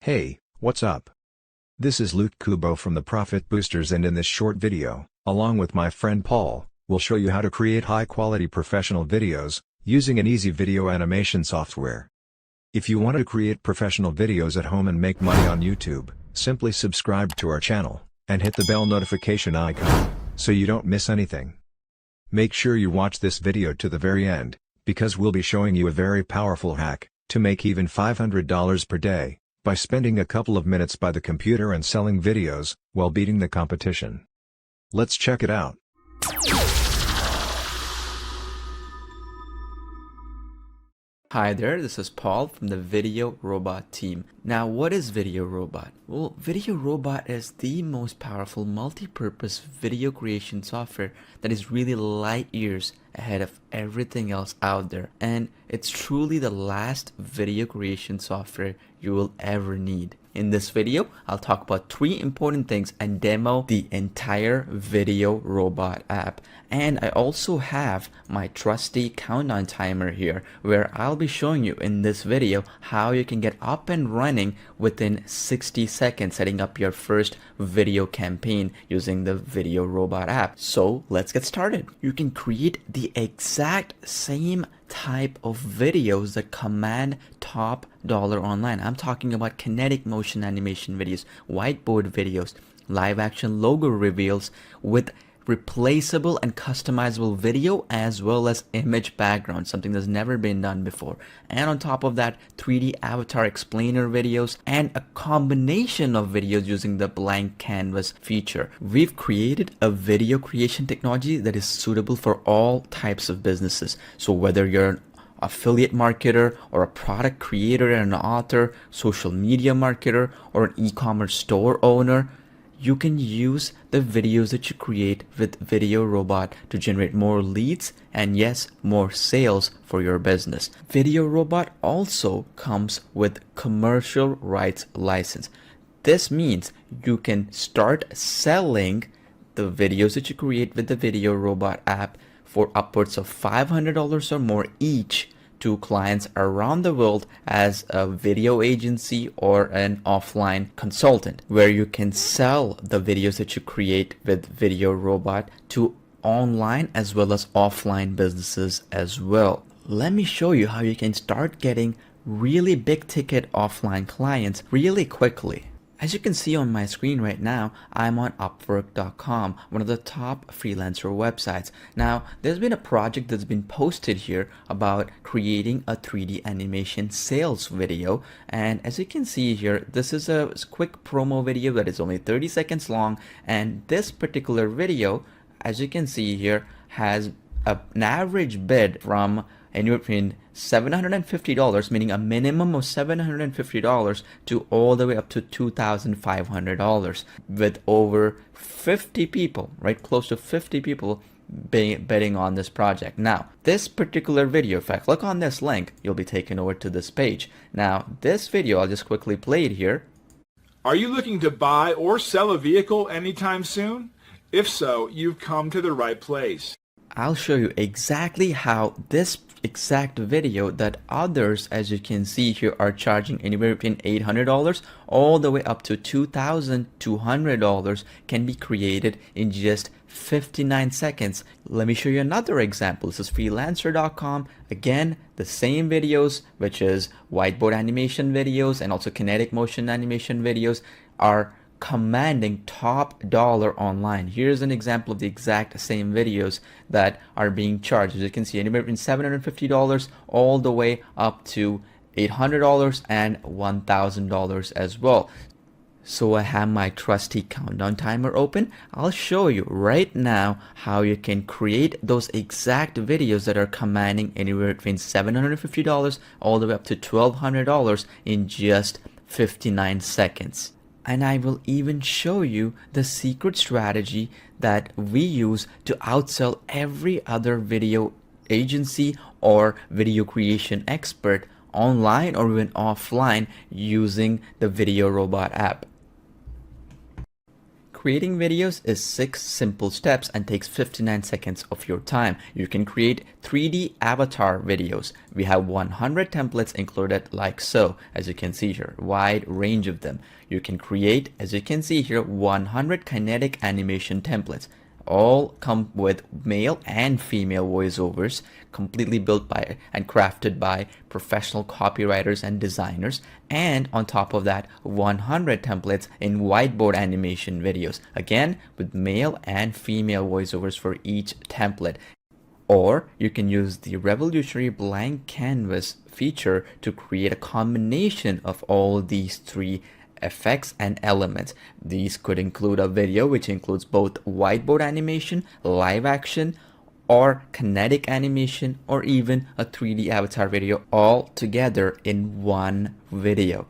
Hey, what's up? This is Luke Kubo from the Profit Boosters, and in this short video, along with my friend Paul, we'll show you how to create high-quality professional videos, using an easy video animation software. If you want to create professional videos at home and make money on YouTube, simply subscribe to our channel, and hit the bell notification icon, so you don't miss anything. Make sure you watch this video to the very end, because we'll be showing you a very powerful hack, to make even $500 per day, by spending a couple of minutes by the computer and selling videos, while beating the competition. Let's check it out. Hi there, this is Paul from the Video Robot team. Now, what is Video Robot? Well, Video Robot is the most powerful multi-purpose video creation software that is really light years ahead of everything else out there. And it's truly the last video creation software you will ever need. In this video, I'll talk about 3 important things and demo the entire Video Robot app. And I also have my trusty countdown timer here, where I'll be showing you in this video how you can get up and running within 60 seconds, setting up your first video campaign using the Video Robot app. So let's get started. You can create the exact same type of videos that command top dollar online. I'm talking about kinetic motion animation videos, whiteboard videos, live action logo reveals with replaceable and customizable video as well as image background, something that's never been done before. And on top of that, 3D avatar explainer videos and a combination of videos using the blank canvas feature. We've created a video creation technology that is suitable for all types of businesses. So whether you're an affiliate marketer or a product creator and an author, social media marketer, or an e-commerce store owner, you can use the videos that you create with Video Robot to generate more leads and, yes, more sales for your business. Video Robot also comes with commercial rights license. This means you can start selling the videos that you create with the Video Robot app for upwards of $500 or more each to clients around the world as a video agency or an offline consultant, where you can sell the videos that you create with Video Robot to online as well as offline businesses as well. Let me show you how you can start getting really big ticket offline clients really quickly. As you can see on my screen right now, I'm on Upwork.com, one of the top freelancer websites. Now, there's been a project that's been posted here about creating a 3D animation sales video. And as you can see here, this is a quick promo video that is only 30 seconds long. And this particular video, as you can see here, has an average bid from anywhere between $750, meaning a minimum of $750, to all the way up to $2,500, with over 50 people, right, close to 50 people betting on this project. Now, this particular video, if I click on this link, you'll be taken over to this page. Now, this video, I'll just quickly play it here. Are you looking to buy or sell a vehicle anytime soon? If so, you've come to the right place. I'll show you exactly how this exact video that others, as you can see here, are charging anywhere between $800 all the way up to $2,200 can be created in just 59 seconds. Let me show you another example. This is freelancer.com. Again, the same videos, which is whiteboard animation videos and also kinetic motion animation videos, are commanding top dollar online. Here's an example of the exact same videos that are being charged. As you can see, anywhere between $750 all the way up to $800 and $1,000 as well. So I have my trusty countdown timer open. I'll show you right now how you can create those exact videos that are commanding anywhere between $750 all the way up to $1,200 in just 59 seconds. And I will even show you the secret strategy that we use to outsell every other video agency or video creation expert online or even offline using the Video Robot app. creating videos is 6 simple steps and takes 59 seconds of your time. You can create 3D avatar videos. We have 100 templates included like so, as you can see here, wide range of them. You can create, as you can see here, 100 kinetic animation templates. All come with male and female voiceovers, completely built by and crafted by professional copywriters and designers, and on top of that 100 templates in whiteboard animation videos, again with male and female voiceovers for each template. Or you can use the revolutionary blank canvas feature to create a combination of all these 3 effects and elements. These could include a video which includes both whiteboard animation, live action, or kinetic animation, or even a 3D avatar video all together in one video.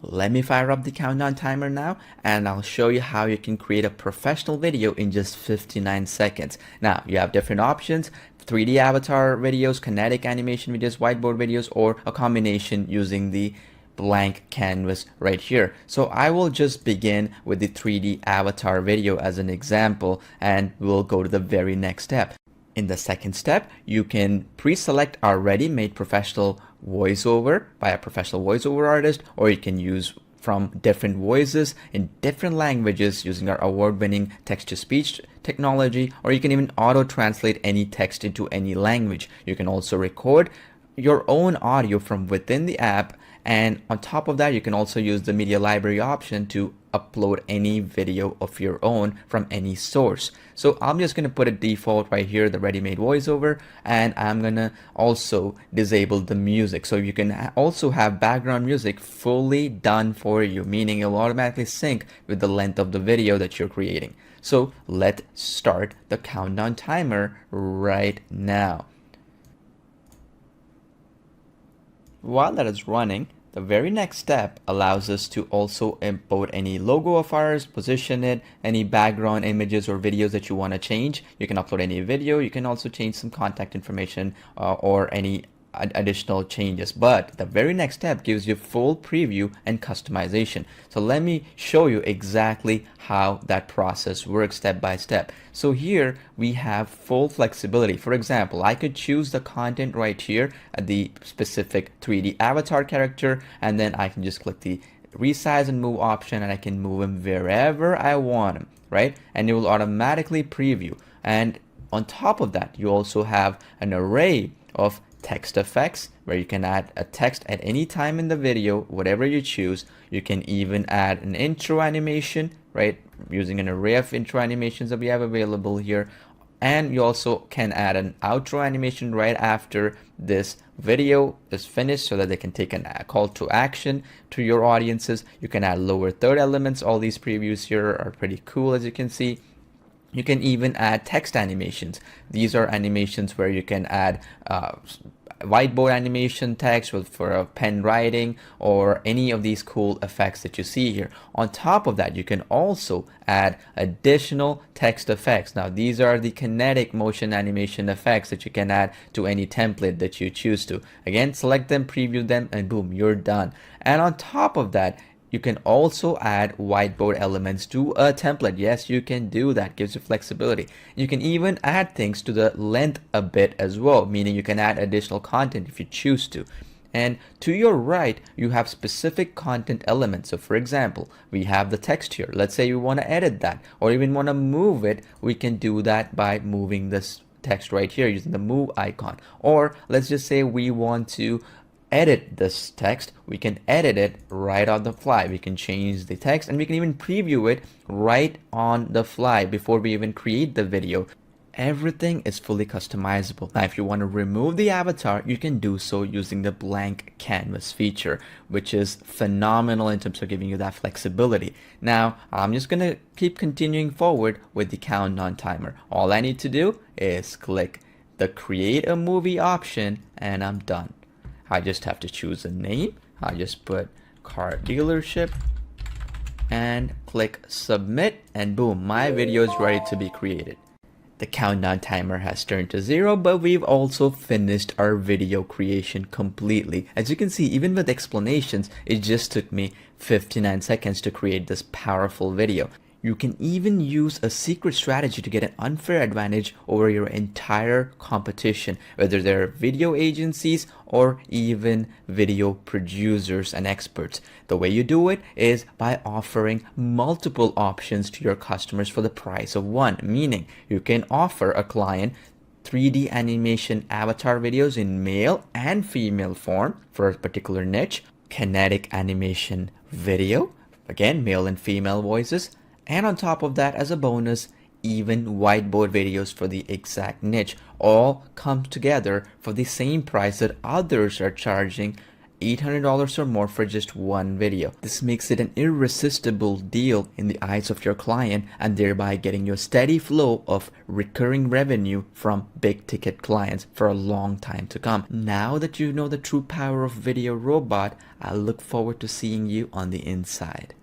Let me fire up the countdown timer now, and I'll show you how you can create a professional video in just 59 seconds. Now, you have different options: 3D avatar videos, kinetic animation videos, whiteboard videos, or a combination using the blank canvas right here. So I will just begin with the 3D avatar video as an example, and we'll go to the very next step. In the second step, you can pre-select our ready-made professional voiceover by a professional voiceover artist, or you can use from different voices in different languages using our award-winning text-to-speech technology, or you can even auto-translate any text into any language. You can also record your own audio from within the app, and on top of that you can also use the media library option to upload any video of your own from any source. So I'm just going to put a default right here, the ready-made voiceover, and I'm going to also disable the music, so you can also have background music fully done for you, meaning it'll automatically sync with the length of the video that you're creating. So let's start the countdown timer right now. While that is running, the very next step allows us to also import any logo of ours, position it, any background images or videos that you want to change. You can upload any video. You can also change some contact information or any additional changes. But the very next step gives you full preview and customization. So let me show you exactly how that process works step by step. So here we have full flexibility. For example, I could choose the content right here at the specific 3D avatar character, and then I can just click the resize and move option, and I can move him wherever I want him, right? And it will automatically preview. And on top of that, you also have an array of text effects where you can add a text at any time in the video, whatever you choose. You can even add an intro animation, right, using an array of intro animations that we have available here. And you also can add an outro animation right after this video is finished so that they can take a call to action to your audiences. You can add lower third elements. All these previews here are pretty cool, as you can see. You can even add text animations. These are animations where you can add whiteboard animation text for pen writing or any of these cool effects that you see here. On top of that, you can also add additional text effects. Now, these are the kinetic motion animation effects that you can add to any template that you choose to. Again, select them, preview them, and boom, you're done. And on top of that, you can also add whiteboard elements to a template. Yes, you can do that. Gives you flexibility. You can even add things to the length a bit as well, meaning you can add additional content if you choose to. And to your right, you have specific content elements. So for example, we have the text here. Let's say we want to edit that or even want to move it. We can do that by moving this text right here using the move icon. Or let's just say we want to edit this text. We can edit it right on the fly. We can change the text and we can even preview it right on the fly before we even create the video. Everything is fully customizable. Now, if you want to remove the avatar, you can do so using the blank canvas feature, which is phenomenal in terms of giving you that flexibility. Now, I'm just going to keep continuing forward with the countdown timer. All I need to do is click the create a movie option and I'm done. I just have to choose a name. I just put car dealership and click submit, and boom, my video is ready to be created. The countdown timer has turned to 0, but we've also finished our video creation completely. As you can see, even with explanations, it just took me 59 seconds to create this powerful video. You can even use a secret strategy to get an unfair advantage over your entire competition, whether they're video agencies or even video producers and experts. The way you do it is by offering multiple options to your customers for the price of one, meaning you can offer a client 3D animation avatar videos in male and female form for a particular niche, kinetic animation video, again male and female voices, and on top of that, as a bonus, even whiteboard videos for the exact niche, all come together for the same price that others are charging $800 or more for just one video. This makes it an irresistible deal in the eyes of your client, and thereby getting you a steady flow of recurring revenue from big ticket clients for a long time to come. Now that you know the true power of Video Robot, I look forward to seeing you on the inside.